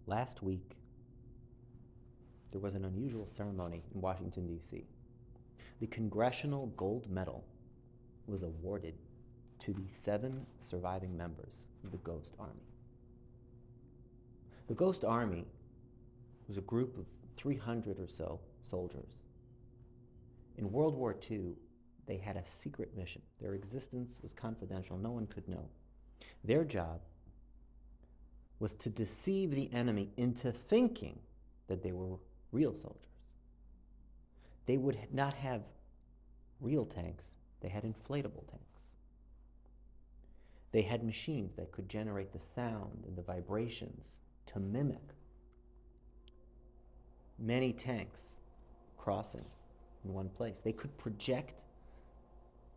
last week, there was an unusual ceremony in Washington, D.C. The Congressional Gold Medal was awarded to the 7 surviving members of the Ghost Army. The Ghost Army was a group of 300 or so soldiers. In World War II, they had a secret mission. Their existence was confidential. No one could know. Their job was to deceive the enemy into thinking that they were real soldiers. They would not have real tanks. They had inflatable tanks. They had machines that could generate the sound and the vibrations to mimic many tanks crossing in one place. They could project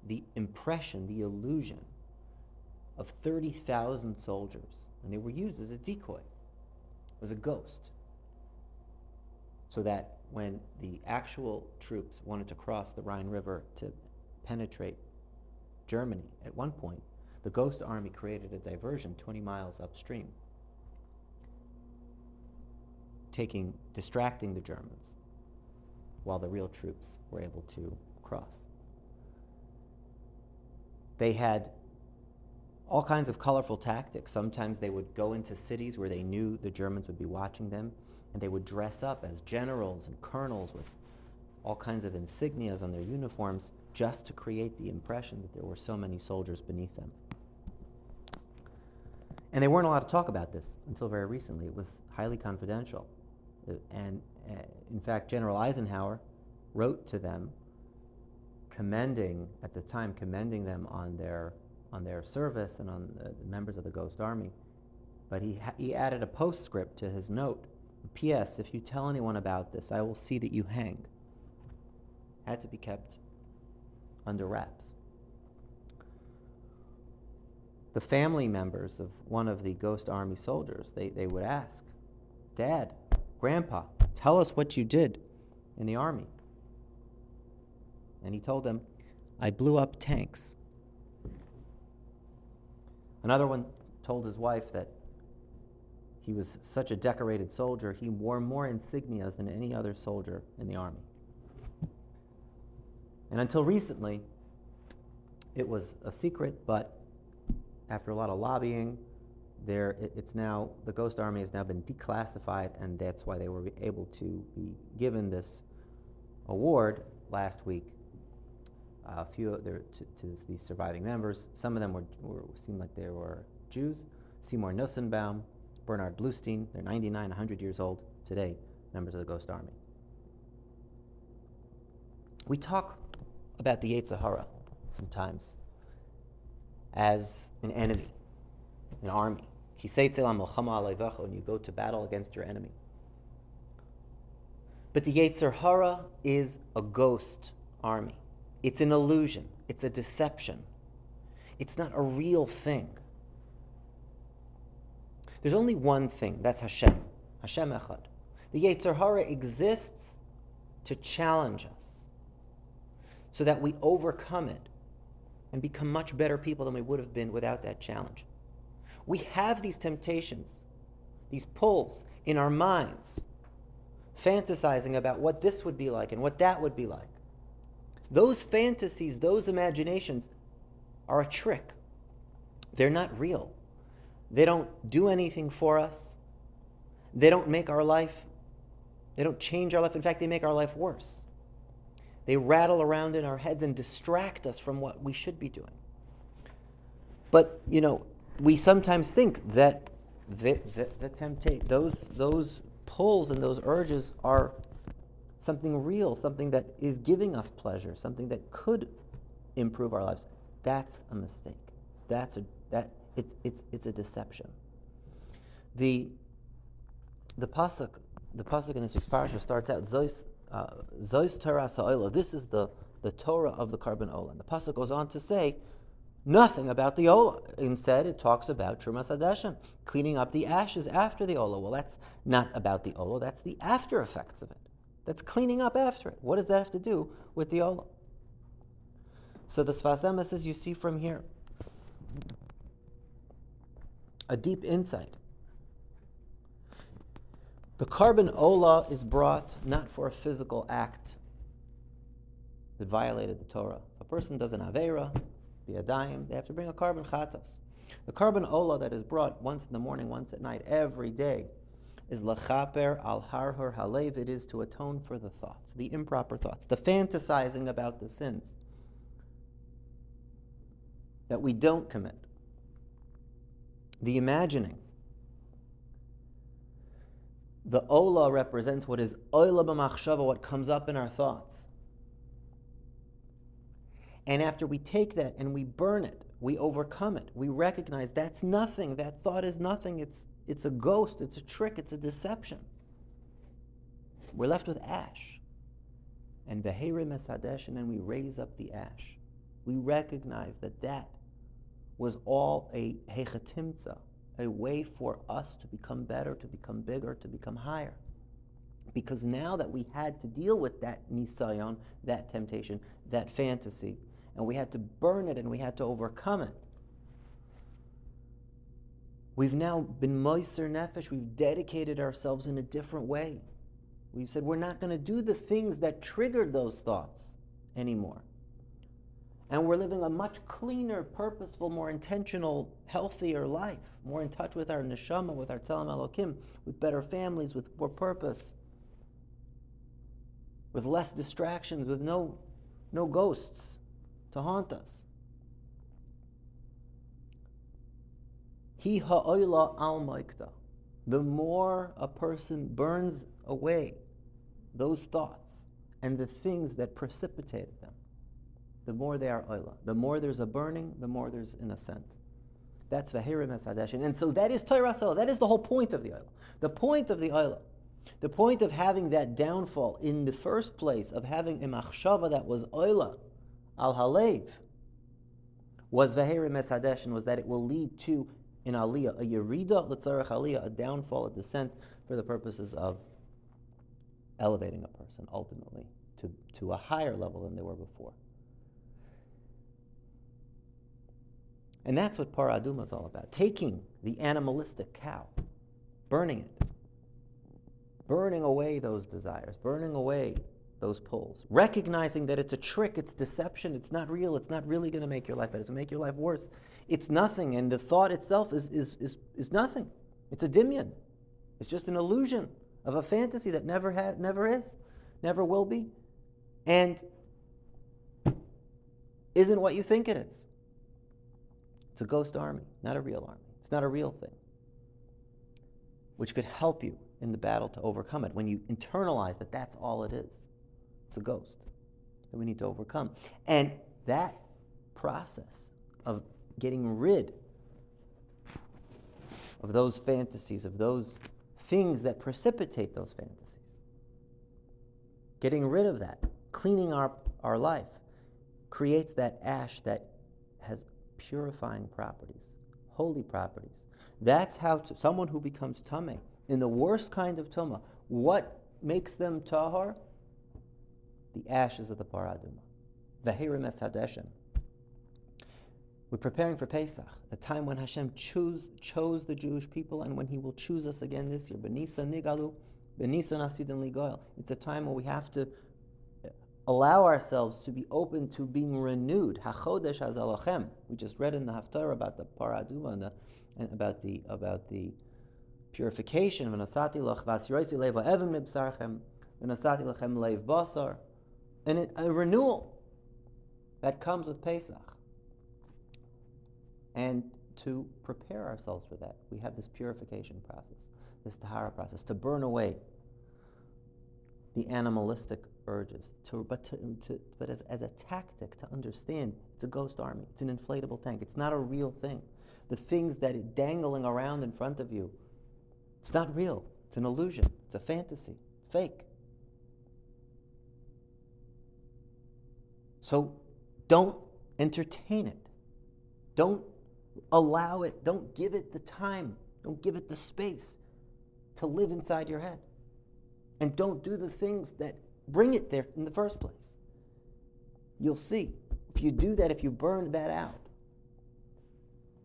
the impression, the illusion of 30,000 soldiers, and they were used as a decoy, as a ghost, so that when the actual troops wanted to cross the Rhine River to penetrate Germany, at one point, the Ghost Army created a diversion 20 miles upstream, distracting the Germans while the real troops were able to cross. They had all kinds of colorful tactics. Sometimes they would go into cities where they knew the Germans would be watching them, and they would dress up as generals and colonels with all kinds of insignias on their uniforms just to create the impression that there were so many soldiers beneath them. And they weren't allowed to talk about this until very recently. It was highly confidential. And in fact, General Eisenhower wrote to them commending them on their service and on the members of the Ghost Army. But he added a postscript to his note. P.S. If you tell anyone about this, I will see that you hang. Had to be kept under wraps. The family members of one of the Ghost Army soldiers, they would ask, Dad, Grandpa, tell us what you did in the army. And he told them, I blew up tanks. Another one told his wife that he was such a decorated soldier, he wore more insignias than any other soldier in the army. And until recently, it was a secret, but after a lot of lobbying, the Ghost Army has now been declassified, and that's why they were able to be given this award last week. A few to these surviving members. Some of them seemed like they were Jews. Seymour Nussenbaum, Bernard Bluestein, they're 99, 100 years old today, members of the Ghost Army. We talk about the Yetzirah sometimes as an enemy, an army. When you go to battle against your enemy. But the Yetzirah is a ghost army. It's an illusion. It's a deception. It's not a real thing. There's only one thing, that's Hashem. Hashem Echad. The Yetzirah exists to challenge us so that we overcome it and become much better people than we would have been without that challenge. We have these temptations, these pulls in our minds, fantasizing about what this would be like and what that would be like. Those fantasies, those imaginations are a trick. They're not real. They don't do anything for us. They don't make our life, they don't change our life. In fact, they make our life worse. They rattle around in our heads and distract us from what we should be doing. But, we sometimes think that those pulls and those urges are something real, something that is giving us pleasure, something that could improve our lives. That's a mistake. It's a deception. The pasuk in this week's parasha starts out Zois Torah Ha'olah. This is the Torah of the Karban Olah. And the pasuk goes on to say nothing about the Olah. Instead, it talks about Trumas Hadeshen, cleaning up the ashes after the Olah. Well, that's not about the Olah. That's the after effects of it. That's cleaning up after it. What does that have to do with the Olah? So the Sfas Emes says, you see from here a deep insight. The carbon ola is brought not for a physical act that violated the Torah. If a person does an avera, be a daim, they have to bring a carbon chatas. The carbon ola that is brought once in the morning, once at night, every day, is lachaper al harhur halev. It is to atone for the thoughts, the improper thoughts, the fantasizing about the sins that we don't commit, the imagining. The ola represents what is oila b'machshava, what comes up in our thoughts. And after we take that and we burn it, we overcome it, we recognize that's nothing, that thought is nothing, it's a ghost, it's a trick, it's a deception. We're left with ash. And v'heire mesadesh, and then we raise up the ash. We recognize that was all a hechatimtza, a way for us to become better, to become bigger, to become higher. Because now that we had to deal with that nisayon, that temptation, that fantasy, and we had to burn it and we had to overcome it, we've now been moiser nefesh, we've dedicated ourselves in a different way. We've said we're not going to do the things that triggered those thoughts anymore. And we're living a much cleaner, purposeful, more intentional, healthier life, more in touch with our neshama, with our tzelem Elokim, with better families, with more purpose, with less distractions, with no ghosts to haunt us. Hi ha'oila al maikta. The more a person burns away those thoughts and the things that precipitated them, the more they are oila. The more there's a burning, the more there's an ascent. That's v'herim esadeshin. And so that is Torah oila. That is the whole point of the oila. The point of the oila, the point of having that downfall in the first place, of having a machshava that was oila, al halev, was v'herim esadeshin, was that it will lead to an aliyah, a yerida l'tzarech aliyah, a downfall, a descent, for the purposes of elevating a person ultimately to a higher level than they were before. And that's what Parah Aduma is all about. Taking the animalistic cow, burning it, burning away those desires, burning away those pulls, recognizing that it's a trick, it's deception, it's not real, it's not really going to make your life better, it's going to make your life worse. It's nothing, and the thought itself is nothing. It's a dimyan. It's just an illusion of a fantasy that never is, never will be, and isn't what you think it is. It's a ghost army, not a real army. It's not a real thing, which could help you in the battle to overcome it when you internalize that that's all it is. It's a ghost that we need to overcome. And that process of getting rid of those fantasies, of those things that precipitate those fantasies, getting rid of that, cleaning our life, creates that ash that has purifying properties, holy properties. That's how someone who becomes tameh, in the worst kind of tumah, what makes them tahar? The ashes of the Parah Aduma. V'herim esadeshin. We're preparing for Pesach, the time when Hashem chose the Jewish people, and when He will choose us again this year. B'nisa nigalu, b'nisa nasidin ligoel. It's a time where we have to allow ourselves to be open to being renewed. Hachodesh hazalachem. We just read in the Haftarah about the Parah Aduma and about the purification. V'nosati lach v'asiroisi lev ha'evim mibsarchem. V'nosati lachem lev basar. And a renewal that comes with Pesach. And to prepare ourselves for that, we have this purification process, this tahara process, to burn away the animalistic urges, but as a tactic to understand it's a ghost army, it's an inflatable tank, it's not a real thing. The things that are dangling around in front of you, it's not real, it's an illusion, it's a fantasy, it's fake. So don't entertain it. Don't allow it, don't give it the time, don't give it the space to live inside your head. And don't do the things that bring it there in the first place. You'll see, if you do that, if you burn that out,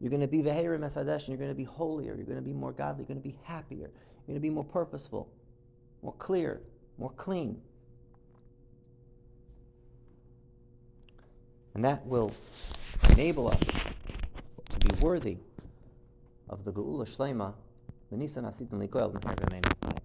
you're going to be v'herim esadesh, and you're going to be holier, you're going to be more godly, you're going to be happier, you're going to be more purposeful, more clear, more clean. And that will enable us to be worthy of the Geula Shlema, the Nisan Asitin Likoel, Meher V'Meinu.